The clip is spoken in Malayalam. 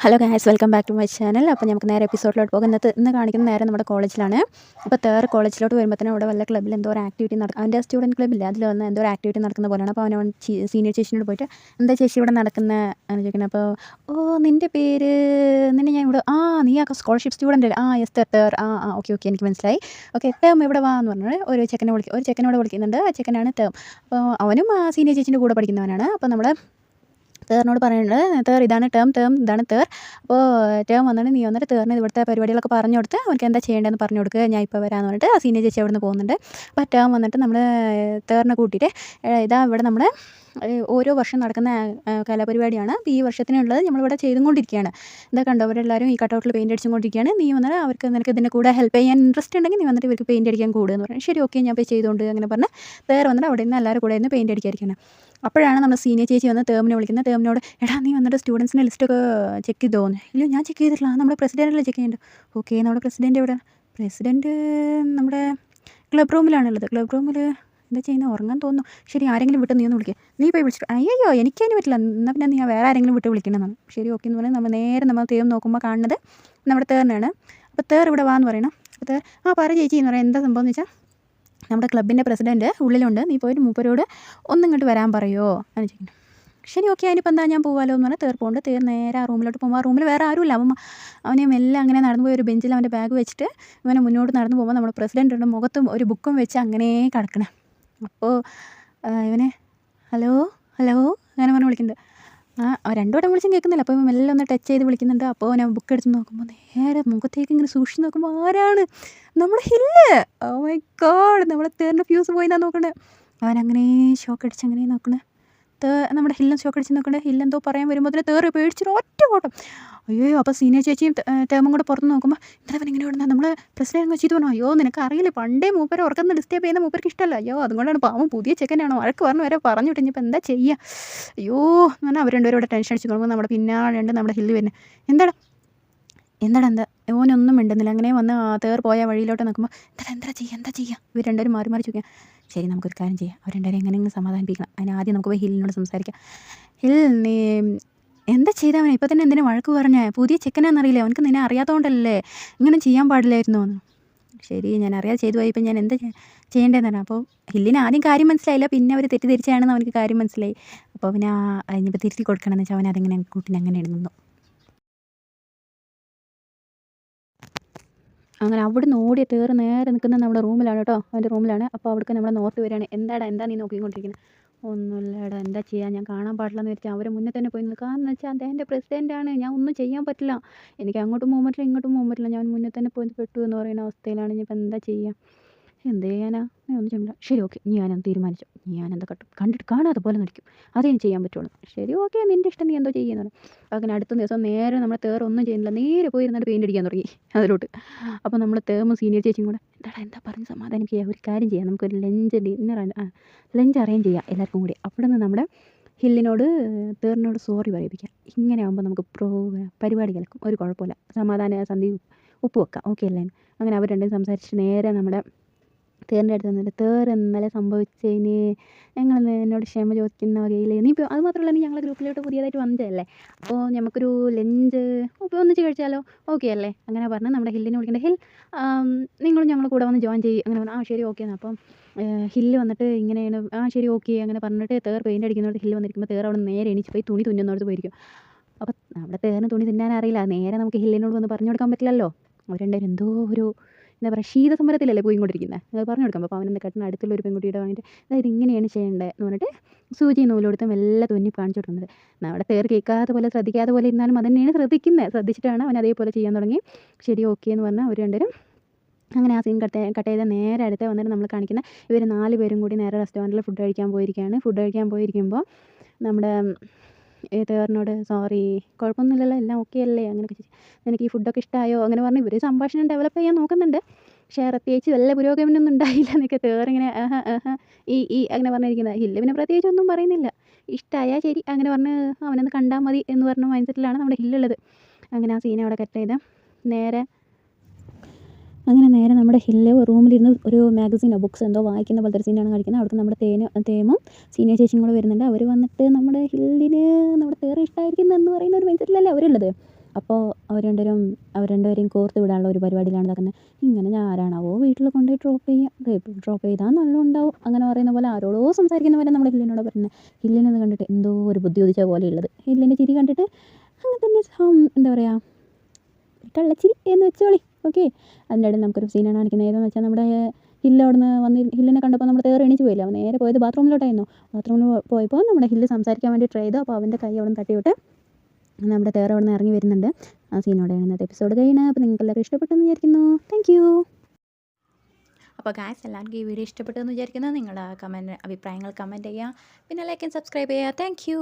Hello guys, welcome back to my channel. അപ്പോൾ നമുക്ക് നേരെ എപ്പിസോഡിലോട്ട് പോകും. ഇന്ന് കാണിക്കുന്ന നേരെ നമ്മുടെ കോളേജിലാണ്. അപ്പോൾ കോളേജിലോട്ട് വരുമ്പോഴത്തേനും അവിടെ വല്ല ക്ലബ്ബിൽ എന്തോ ഒരു ആക്ടിവിറ്റി അവൻ്റെ സ്റ്റുഡൻറ്റ് ക്ലബ്ബില്ല, അതിൽ വന്ന് എന്തോ ഒരു ആക്ടിവിറ്റി നടക്കുന്ന പോലെയാണ്. അപ്പോൾ അവൻ സീനിയർ ചേച്ചിനോട് പോയിട്ട് എന്താ ചേച്ചി ഇവിടെ നടക്കുന്ന എന്ന് ചോദിക്കുന്നത്. അപ്പോൾ നിൻ്റെ പേര്, നിന്നെ ഞാൻ ഇവിടെ നീ ആ സ്കോളർഷിപ്പ് സ്റ്റുഡൻ്റ് അല്ലേ? യെസ് തേർ. ഓക്കെ എനിക്ക് മനസ്സിലായി. ഓക്കെ ടേം ഇവിടെ വാ എന്ന് പറഞ്ഞാൽ ഒരു ചെക്കനോട് വിളിക്കുന്നുണ്ട്. ആ ചെക്കനാണ് ടേം. അപ്പോൾ അവനും സീനിയർ ചേച്ചിൻ്റെ കൂടെ പഠിക്കുന്നവനാണ്. അപ്പോൾ നമ്മുടെ തേറിനോട് പറയുന്നുണ്ട്, തേർ ഇതാണ് ടേം ഇതാണ് തേർ. അപ്പോൾ ടേം വന്നിട്ട് നീ വന്നിട്ട് തേറിന് ഇവിടുത്തെ പരിപാടികളൊക്കെ പറഞ്ഞു കൊടുത്ത് അവർക്ക് എന്താ ചെയ്യേണ്ടതെന്ന് പറഞ്ഞു കൊടുക്കുക, ഞാൻ ഇപ്പോൾ വരാമെന്ന് പറഞ്ഞിട്ട് ആ സീനിയർ ചേച്ചി അവിടെ നിന്ന് പോകുന്നുണ്ട്. അപ്പോൾ ടേം വന്നിട്ട് നമ്മൾ തേറിനെ കൂട്ടിയിട്ട് ഇതാ ഇവിടെ നമ്മൾ ഓരോ വർഷം നടക്കുന്ന കലാപരിപാടിയാണ്. അപ്പോൾ ഈ വർഷത്തിനുള്ളത് നമ്മളിവിടെ ചെയ്തുകൊണ്ടിരിക്കുകയാണ്. ഇതാ കണ്ടോ, അവരെല്ലാവരും ഈ കട്ടൗട്ടിൽ പെയിൻറ്റ് അടിച്ചുകൊണ്ടിരിക്കുകയാണ്. നീ വന്നിട്ട് നിനക്ക് ഇതിൻ്റെ കൂടെ ഹെൽപ്പ് ചെയ്യാൻ ഇൻട്രസ്റ്റ് ഉണ്ടെങ്കിൽ നീ വന്നിട്ട് ഇവർക്ക് പെയിൻറ്റ് അടിക്കാൻ കൂടുമെന്ന് പറഞ്ഞു. ശരി ഓക്കെ ഞാൻ പോയി ചെയ്തുകൊണ്ട് അങ്ങനെ പറഞ്ഞ് തേർ വന്നിട്ട് അവിടെ നിന്ന് എല്ലാവരും കൂടെ ഇരുന്ന് പെയിൻറ്റ് അടിക്കാതിരിക്കുകയാണ്. അപ്പോഴാണ് നമ്മൾ സീനിയർ ചേച്ചി വന്ന് ടേമിനെ വിളിക്കുന്നത്. ടേമിനോട് എടാ നീ വന്നിട്ട് സ്റ്റുഡൻസിൻ്റെ ലിസ്റ്റൊക്കെ ചെക്ക് ചെയ്ത് തോന്നുന്നു. ഇല്ല ഞാൻ ചെക്ക് ചെയ്തിട്ടില്ല, നമ്മുടെ പ്രസിഡൻ്റല്ലേ ചെക്ക് ചെയ്യേണ്ടത്. ഓക്കെ നമ്മുടെ പ്രസിഡൻ്റ് എവിടെ? പ്രസിഡൻറ്റ് നമ്മുടെ ക്ലബ് റൂമിലാണുള്ളത്. ക്ലബ് റൂമിൽ എന്താ ചെയ്യുന്നത്, ഉറങ്ങാൻ തോന്നുന്നു. ശരി ആരെങ്കിലും വിട്ട് നീ ഒന്ന് വിളിക്കുക, നീ പോയി വിളിച്ചിട്ട് അയ്യോ എനിക്കതിന് പറ്റില്ല, എന്നാൽ പിന്നെ നീ വേറെ ആരെങ്കിലും വിട്ട് വിളിക്കണമെന്നാണ്. ശരി ഓക്കെ എന്ന് പറഞ്ഞാൽ നമ്മൾ തേം നോക്കുമ്പോൾ കാണുന്നത് നമ്മുടെ തേറിനാണ്. അപ്പോൾ തേർ ഇവിടെ വാന്ന് പറയണം. അപ്പോൾ തേർ പറ ചേച്ചി എന്ന് പറയാം. എന്താ സംഭവം എന്ന് വെച്ചാൽ നമ്മുടെ ക്ലബിൻ്റെ പ്രസിഡൻറ്റ് ഉള്ളിലുണ്ട്, നീ പോയിട്ട് മൂപ്പരോട് ഒന്നിങ്ങോട്ട് വരാൻ പറയുമോ എന്ന് ചോദിക്കുന്നു. ശരി ഓക്കെ അതിനിപ്പോൾ എന്താ ഞാൻ പോകാമല്ലോ എന്ന് പറഞ്ഞാൽ തേർ പോകുന്നുണ്ട്. തേർ നേരെ ആ റൂമിലോട്ട് പോകുമ്പോൾ ആ റൂമിൽ വേറെ ആരുമില്ല. അവനെ മെല്ലെ അങ്ങനെ നടന്നു പോയി ഒരു ബെഞ്ചിൽ അവൻ്റെ ബാഗ് വെച്ചിട്ട് ഇവനെ മുന്നോട്ട് നടന്നു പോകുമ്പോൾ നമ്മുടെ പ്രസിഡൻറ്റുണ്ട് മുഖത്തും ഒരു ബുക്കും വെച്ച് അങ്ങനെ കിടക്കണേ. അപ്പോൾ ഇവനെ ഹലോ അങ്ങനെ പറഞ്ഞ് വിളിക്കുന്നുണ്ട്. രണ്ടു വട്ടം വിളിച്ചും കേൾക്കുന്നില്ല. അപ്പോൾ മെല്ലെ ഒന്ന് ടച്ച് ചെയ്ത് വിളിക്കുന്നുണ്ട്. അപ്പോൾ ഞാൻ ബുക്ക് എടുത്ത് നോക്കുമ്പോൾ നേരെ മുഖത്തേക്ക് ഇങ്ങനെ സൂക്ഷിച്ച് നോക്കുമ്പോൾ ആരാണ്, നമ്മുടെ ഹില്ല്. ഓ മൈ ഗോഡ്, നമ്മളെ തേറിൻ്റെ ഫ്യൂസ് പോയി എന്നാണ് നോക്കണേ. അവനങ്ങനെ ഷോക്ക് അടിച്ച് അങ്ങനെ നോക്കണേ. നമ്മുടെ ഹില്ലും ഷോക്ക് അടിച്ച് നോക്കണേ. ഹില്ലെന്തോ പറയാൻ വരുമ്പോൾ തേറി പേടിച്ചിട്ട് ഒറ്റ ഓട്ടം. അയ്യോ അപ്പോൾ സീനിയർ ചേച്ചിയും ടേമും കൂടെ പുറത്ത് നോക്കുമ്പോൾ എന്താ അവൻ ഇങ്ങനെ വിടുന്നത്. നമ്മൾ പ്രസിഡന്റ് വെച്ചിട്ട് പറഞ്ഞു അയ്യോ നിനക്ക് അറിയില്ല, പണ്ടേ മൂപ്പരെ ഉറക്കുന്ന ഡിസ്റ്റർബ് ചെയ്യുന്ന മൂപ്പർക്ക് ഇഷ്ടമല്ല. അയ്യോ അതുകൊണ്ടാണ് പാവം പുതിയ ചെക്കനാണോ വഴക്ക് പറഞ്ഞു വരെ പറഞ്ഞു വിട്ട് ഇനിയിപ്പോൾ എന്താ ചെയ്യുക. അയ്യോ എന്ന് പറഞ്ഞാൽ അവർ രണ്ടുപേരും ഇവിടെ ടെൻഷൻ അടിച്ച് നോക്കുമ്പോൾ നമ്മുടെ പിന്നാളുണ്ട് നമ്മുടെ ഹില്ല് വരുന്നത്. എന്താ ഓനൊന്നും മിണ്ടുന്നില്ല. അങ്ങനെ വന്ന് തേർ പോയ വഴിയിലോട്ട് നോക്കുമ്പോൾ എന്താ ചെയ്യുക ഇവർ രണ്ടുപേരും മാറി ചോദിക്കാം. ശരി നമുക്കൊരു കാര്യം ചെയ്യാം, അവർ രണ്ടുപേരും എങ്ങനെയെങ്കിലും സമാധാനിപ്പിക്കണം. അതിനാദ്യം നമുക്ക് പോയി ഹില്ലിനോട് സംസാരിക്കാം. ഹിൽ നീ എന്താ ചെയ്തവനെ ഇപ്പോൾ തന്നെ എന്തിനാ വഴക്ക് പറഞ്ഞേ, പുതിയ ചെക്കനാണെന്നറിയില്ലേ, അവനക്ക് നിന്നെ അറിയാത്തതുകൊണ്ടല്ലേ ഇങ്ങനെ ചെയ്യാൻ പാടില്ലായിരുന്നു എന്ന്. ശരി ഞാൻ അറിയാതെ ചെയ്തു പോയി, ഇപ്പം ഞാൻ എന്താ ചെയ്യേണ്ടതെന്നാണ്. അപ്പോൾ ഹില്ലിന് ആദ്യം കാര്യം മനസ്സിലായില്ല, പിന്നെ അവർ തെറ്റിദ്ധരിച്ചാണെന്ന് അവനക്ക് കാര്യം മനസ്സിലായി. അപ്പോൾ പിന്നെ അതിനിപ്പോൾ തിരുത്തി കൊടുക്കണമെന്ന് വെച്ചാൽ അവൻ അതിങ്ങനെ കൂട്ടിന് അങ്ങനെ ഇടുന്നു. അങ്ങനെ അവിടുന്ന് ഓടിയ തേർ നേരെ നിൽക്കുന്നത് നമ്മുടെ റൂമിലാണ് കേട്ടോ, അവൻ്റെ റൂമിലാണ്. അപ്പോൾ അവിടേക്ക് നമ്മുടെ നോർത്ത് വരികയാണ്. എന്താ നീ നോക്കിക്കൊണ്ടിരിക്കുന്നത്? ഒന്നുമില്ലടാ, എന്താ ചെയ്യുക, ഞാൻ കാണാൻ പാടില്ലെന്ന് വെച്ചാൽ അവരെ മുന്നേ തന്നെ പോയി നിൽക്കുക. കാരണം എന്ന് വെച്ചാൽ അദ്ദേഹത്തിൻ്റെ പ്രസിഡൻ്റാണ്, ഞാൻ ഒന്നും ചെയ്യാൻ പറ്റില്ല, എനിക്ക് അങ്ങോട്ടും പോകാൻ പറ്റില്ല ഇങ്ങോട്ടും പോകാൻ പറ്റില്ല, ഞാൻ മുന്നേ തന്നെ പോയി പെട്ടു എന്ന് പറയുന്ന അവസ്ഥയിലാണ്. ഇനിയിപ്പോൾ എന്താ ചെയ്യുക, എന്ത് ചെയ്യാനാ, നീ ഒന്നും ചെയ്യില്ല. ശരി ഓക്കെ ഞാനത് തീരുമാനിച്ചു, ഞാനെന്താ കണ്ടിട്ട് കാണാതെ പോലെ നടിക്കും, അതേ ചെയ്യാൻ പറ്റുള്ളൂ. ശരി ഓക്കെ നിൻ്റെ ഇഷ്ടം, നീ എന്തോ ചെയ്യുന്നത്. അങ്ങനെ അടുത്ത ദിവസം നേരെ നമ്മുടെ തേർ ഒന്നും ചെയ്യുന്നില്ല, നേരെ പോയി ഇരുന്നിട്ട് പെയിൻ്റ് അടിക്കാൻ തുടങ്ങി അതിലോട്ട്. അപ്പോൾ നമ്മൾ തേമും സീനിയർ ചേച്ചിയും കൂടെ എന്താ പറഞ്ഞ് സമാധാനിക്കുക, ഒരു കാര്യം ചെയ്യാം, നമുക്കൊരു ലഞ്ച് അറേഞ്ച് ചെയ്യാം എല്ലാവർക്കും കൂടി. അവിടെ നിന്ന് നമ്മുടെ ഹില്ലിനോട് തേറിനോട് സോറി പറയിപ്പിക്കാം. ഇങ്ങനെ ആകുമ്പോൾ നമുക്ക് പരിപാടി കേൾക്കും, ഒരു കുഴപ്പമില്ല, സമാധാന സന്ധി ഉപ്പ് വെക്കാം, ഓക്കെ അല്ലേ. അങ്ങനെ അവർ രണ്ടും സംസാരിച്ചിട്ട് നേരെ നമ്മുടെ തേറിൻ്റെ അടുത്ത് വന്നിട്ട് തേർ ഇന്നലെ സംഭവിച്ചതിന് ഞങ്ങൾ എന്നോട് ക്ഷമ ചോദിക്കുന്ന വകയിൽ നീ ഇപ്പോൾ അത് മാത്രമല്ല നീ ഞങ്ങളുടെ ഗ്രൂപ്പിലോട്ട് പുതിയതായിട്ട് വന്നതല്ലേ, അപ്പോൾ നമുക്കൊരു ലഞ്ച് ഇപ്പോൾ ഒന്നിച്ച് കഴിച്ചാലോ, ഓക്കെ അല്ലേ. അങ്ങനെ പറഞ്ഞാൽ നമ്മുടെ ഹില്ലിനെ വിളിക്കേണ്ട, ഹിൽ നിങ്ങളും ഞങ്ങളുടെ കൂടെ വന്ന് ജോയിൻ ചെയ്യും. അങ്ങനെ പറഞ്ഞു ശരി ഓക്കെ എന്ന്. അപ്പം ഹില്ല് വന്നിട്ട് ഇങ്ങനെയാണ് ശരി ഓക്കെ അങ്ങനെ പറഞ്ഞിട്ട് തേർ പെയിൻ്റ് അടിക്കുന്നോട് ഹില്ല് വന്നിരിക്കുമ്പോൾ തേർ അവിടെ നേരെ എണീച്ച് പോയി തുണി തുന്നുന്നോടത്ത് പോയിരിക്കും. അപ്പോൾ നമ്മുടെ തേറിന് തുണി തിന്നാൻ അറിയില്ല, നേരെ നമുക്ക് ഹില്ലിനോട് വന്ന് പറഞ്ഞു കൊടുക്കാൻ പറ്റില്ലല്ലോ. അവർ രണ്ടുപേരും എന്തോ ഒരു എന്താ പറയുക ശീതസമരത്തിലല്ലേ പോയിക്കൊണ്ടിരിക്കുന്നത്, അത് പറഞ്ഞു കൊടുക്കാം. അപ്പോൾ അവനെന്താ കെട്ടിന് അടുത്തുള്ള ഒരു പെൺകുട്ടിയുടെ വാങ്ങിയിട്ട് അതായത് ഇങ്ങനെയാണ് ചെയ്യേണ്ടത് എന്ന് പറഞ്ഞിട്ട് സൂചി നൂലെടുത്ത് മെല്ലെ തുന്നി കാണിച്ചു കൊടുക്കുന്നത്. നമ്മുടെ തേർ കേൾക്കാത്ത പോലെ ശ്രദ്ധിക്കാത്ത പോലെ ഇരുന്നാലും അത് തന്നെയാണ് ശ്രദ്ധിച്ചിട്ടാണ് അവൻ അതേപോലെ ചെയ്യാൻ തുടങ്ങി. ശരി ഓക്കെ എന്ന് പറഞ്ഞാൽ അവർ രണ്ടുപേരും അങ്ങനെ ആ സീൻ കട്ട് ചെയ്ത് നേരെ അടുത്ത് വന്നിട്ട് നമ്മൾ കാണിക്കുന്ന ഇവർ 4 പേരും കൂടി നേരെ റെസ്റ്റോറൻറ്റിൽ ഫുഡ് കഴിക്കാൻ പോയിരിക്കുമ്പോൾ നമ്മുടെ തേറിനോട് സോറി കുഴപ്പമൊന്നുമില്ലല്ലോ എല്ലാം ഓക്കെ അല്ലേ അങ്ങനെയൊക്കെ ചോദിച്ചു, നിനക്ക് ഈ ഫുഡൊക്കെ ഇഷ്ടമായോ അങ്ങനെ പറഞ്ഞ് ഇവർ സംഭാഷണം ഡെവലപ്പ് ചെയ്യാൻ നോക്കുന്നുണ്ട്. പക്ഷേ പ്രത്യേകിച്ച് വല്ല പുരോഗമനമൊന്നും ഉണ്ടായില്ല എന്നൊക്കെ തേറിങ്ങനെ ഈ അങ്ങനെ പറഞ്ഞിരിക്കുന്നത്. ഹില്ല് പിന്നെ പ്രത്യേകിച്ച് ഒന്നും പറയുന്നില്ല, ഇഷ്ടമായാൽ ശരി അങ്ങനെ പറഞ്ഞ് അവനൊന്ന് കണ്ടാൽ മതി എന്ന് പറഞ്ഞ മൈൻഡ് സെറ്റിലാണ് നമ്മുടെ ഹില്ലുള്ളത്. അങ്ങനെ ആ സീനെ അവിടെ കട്ട് ചെയ്ത് നേരെ നമ്മുടെ ഹില്ല് റൂമിലിരുന്ന് ഒരു മാഗസീനോ ബുക്സ് എന്തോ വായിക്കുന്ന പോലത്തെ ഒരു സീനാണ് കാണിക്കുന്നത്. അവിടുത്തെ നമ്മുടെ തേമും സീനിയർ ചേച്ചിയും കൂടെ വരുന്നുണ്ട്. അവർ വന്നിട്ട് നമ്മുടെ ഹില്ലിന് നമ്മുടെ തേർ ഇഷ്ടമായിരിക്കുന്നു എന്ന് പറയുന്ന ഒരു മൈൻഡ് സെറ്റിലല്ലേ അവരുള്ളത്. അപ്പോൾ അവർ രണ്ടുപേരെയും കോർത്ത് വിടാനുള്ള ഒരു പരിപാടിയിലാണ് നടക്കുന്നത്. ഇങ്ങനെ ഞാൻ ആരാണാവോ വീട്ടിൽ കൊണ്ടുപോയി ഡ്രോപ്പ് ചെയ്താൽ നല്ല ഉണ്ടാവും അങ്ങനെ പറയുന്ന പോലെ ആരോടോ സംസാരിക്കുന്ന പോലെ നമ്മുടെ ഹില്ലിനോട് പറയുന്നത്. ഹില്ലിനെന്ന് കണ്ടിട്ട് എന്തോ ഒരു ബുദ്ധി ഉദിച്ച പോലെയുള്ളത്. ഹില്ലിൻ്റെ ചിരി കണ്ടിട്ട് അങ്ങനെ തന്നെ എന്താ പറയുക, കള്ളച്ചിരി എന്ന് വെച്ചോളി. ഓക്കെ, അതിൻ്റെ ഇടയിൽ നമുക്കൊരു സീനാണ് കാണിക്കുന്നത്. ഏതെന്ന് വെച്ചാൽ നമ്മുടെ ഹില്ല് അവിടെ നിന്ന് ഹില്ലിനെ കണ്ടപ്പോൾ നമ്മൾ തേർ എണീച്ച് പോയില്ല, അവൻ നേരെ പോയത് ബാത്റൂമിലോട്ടായിരുന്നു. ബാത്റൂമിൽ പോയപ്പോൾ നമ്മുടെ ഹില്ല് സംസാരിക്കാൻ വേണ്ടി ട്രൈ ചെയ്തു. അപ്പോൾ അവൻ്റെ കൈ അവിടെ നിന്ന് തട്ടിവിട്ട് നമ്മുടെ തേർ അവിടെ നിന്ന് ഇറങ്ങി വരുന്നുണ്ട്. ആ സീനോടെയാണ് ഇന്നത്തെ എപ്പിസോഡ് കഴിയുന്നത്. അപ്പോൾ നിങ്ങൾക്ക് എല്ലാവരും ഇഷ്ടപ്പെട്ടെന്ന് വിചാരിക്കുന്നു. Thank you. അപ്പോൾ ഗായ്സ്, എല്ലാവർക്കും ഈ വീഡിയോ ഇഷ്ടപ്പെട്ടെന്ന് വിചാരിക്കുന്നു. നിങ്ങളുടെ അഭിപ്രായങ്ങൾ കമൻറ്റ് ചെയ്യുക, പിന്നെ ലൈക്ക് ആൻഡ് സബ്സ്ക്രൈബ് ചെയ്യുക. Thank you.